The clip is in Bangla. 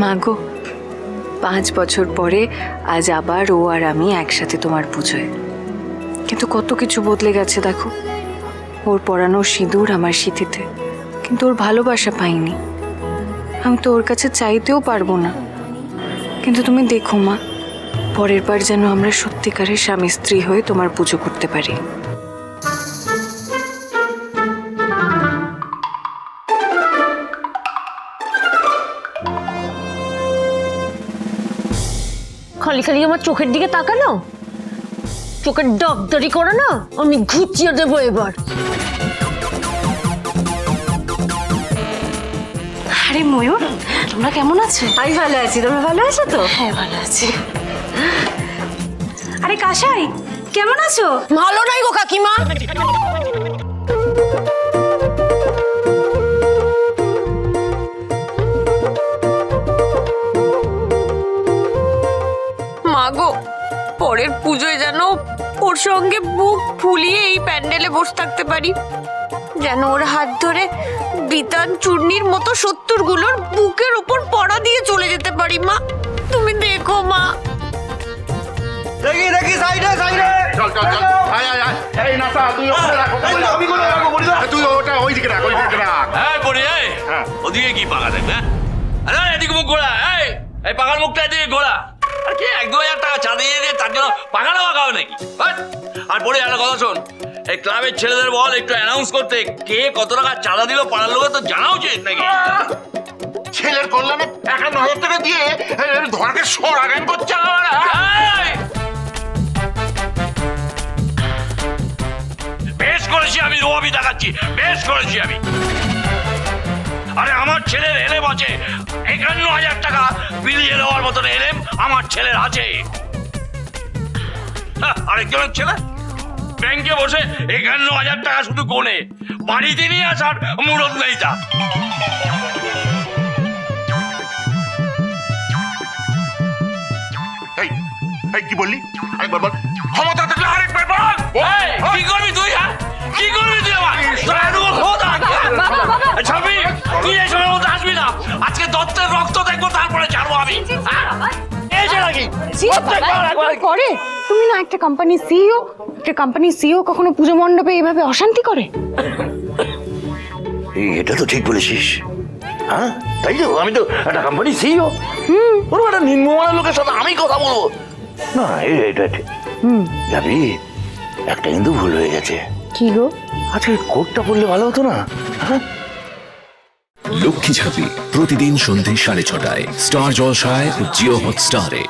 মাগো 5 বছর পরে আজ আবার ও আর আমি একসাথে তোমার পুজোয়। কিন্তু কত কিছু বদলে গেছে দেখো। ওর পরানো সিঁদুর আমার সিঁথিতে, কিন্তু ওর ভালোবাসা পাইনি। আমি তো ওর কাছে চাইতেও পারবো না। কিন্তু তুমি দেখো মা, পরের বার যেন আমরা সত্যিকারের স্বামী স্ত্রী হয়ে তোমার পুজো করতে পারি। খালি খালি আমার চোখের দিকে তাকানো, চোখের ডাক্তারি করে না আমি ঘুচিয়ে দেবো এবার। আরে ময়ূর, তোমরা কেমন আছো? আমি ভালো আছি, তোমরা ভালো আছো তো? হ্যাঁ ভালো আছি। আরে কাসাই, কেমন আছো? ভালো নাই গো কাকিমা। মাগো, পরের পুজোয় যেন ওর সঙ্গে বুক ফুলিয়ে এই প্যান্ডেলে বসে থাকতে পারি, যেন ওর হাত ধরে বিতান চূর্ণির মতো 70 গুলোর বুকের উপর পড়া দিয়ে চলে যেতে পারি। মা তুমি দেখো মা। দেখি দেখি সাইডে সাইডে চল চল চল, আয় আয় আয়, এই নাসা তুই ওখানে রাখ, আমি কোথায় রাখবো বলি না? তুই ওটা ওইদিকে রাখ, ওইদিকে রাখ। হ্যাঁ পড়ে এই হ্যাঁ। ওদিকে কি পাকা দেখবে? আরে এদিকে মুখ ঘোরা, এই পাকার মুখটা এদিকে ঘোরা। আর কি 1-2 হাজার টাকা চাঁদা দিয়ে তার জন্য পাকানো পাকাও নাকি? আর পরে একটা কথা শোন, এই ক্লাবের ছেলেদের বল একটু অ্যানাউন্স করতে, কে কত টাকা চাঁদা দিল পাড়ার লোকে তো জানা উচিত নাকি? ছেলের কল্যাণে 51,000 টাকা দিয়ে ধরকে সরাগান করছে আমার। এই! বেশ করেছি আমি, রোয়াবি দেখাচ্ছি, বেশ করেছি আমি। আরে আমার ছেলের এলেম আছে, 51,000 টাকা বিলিয়ে দেওয়ার মতন এলেম আমার ছেলের আছে। আরেকজনের ছেলে ব্যাংকে বসে 51,000 টাকা শুধু গোনে, বাড়িতে নিয়ে আসার মুরত নেই তা। এই এই কি বললি? আরেকবার বল, ক্ষমতা থাকলে আরেকবার বল। এই, কি করবি তুই? হ্যাঁ কি করবি তুই? আমার তোর এতবড় ক্ষমতা? ছাড়বি তুই? এই সময় মধ্যে আসবি না। আজকে দত্তের রক্ত দেখবো, তারপরে ছাড়বো আমি। এসে নাকি করে তুমি না একটা কোম্পানির সিইও কখনো পুজো মণ্ডপে এইভাবে অশান্তি করে? এটা তো ঠিক বলেছিস। হ্যাঁ তাই তো, আমি তো একটা কোম্পানি সিইও। ওর একটা নিম্নমানের লোকের সাথে আমি কথা বলবো না? এটা ঠিক। যাবি, একটা কিন্তু ভুল হয়ে গেছে। কি গো? আচ্ছা কোটটা পড়লে ভালো হতো না? হ্যাঁ, লক্ষ্মী ঝাঁপি প্রতিদিন সন্ধ্যে 6:30টায় স্টার জলসায় ও জিও হটস্টারে।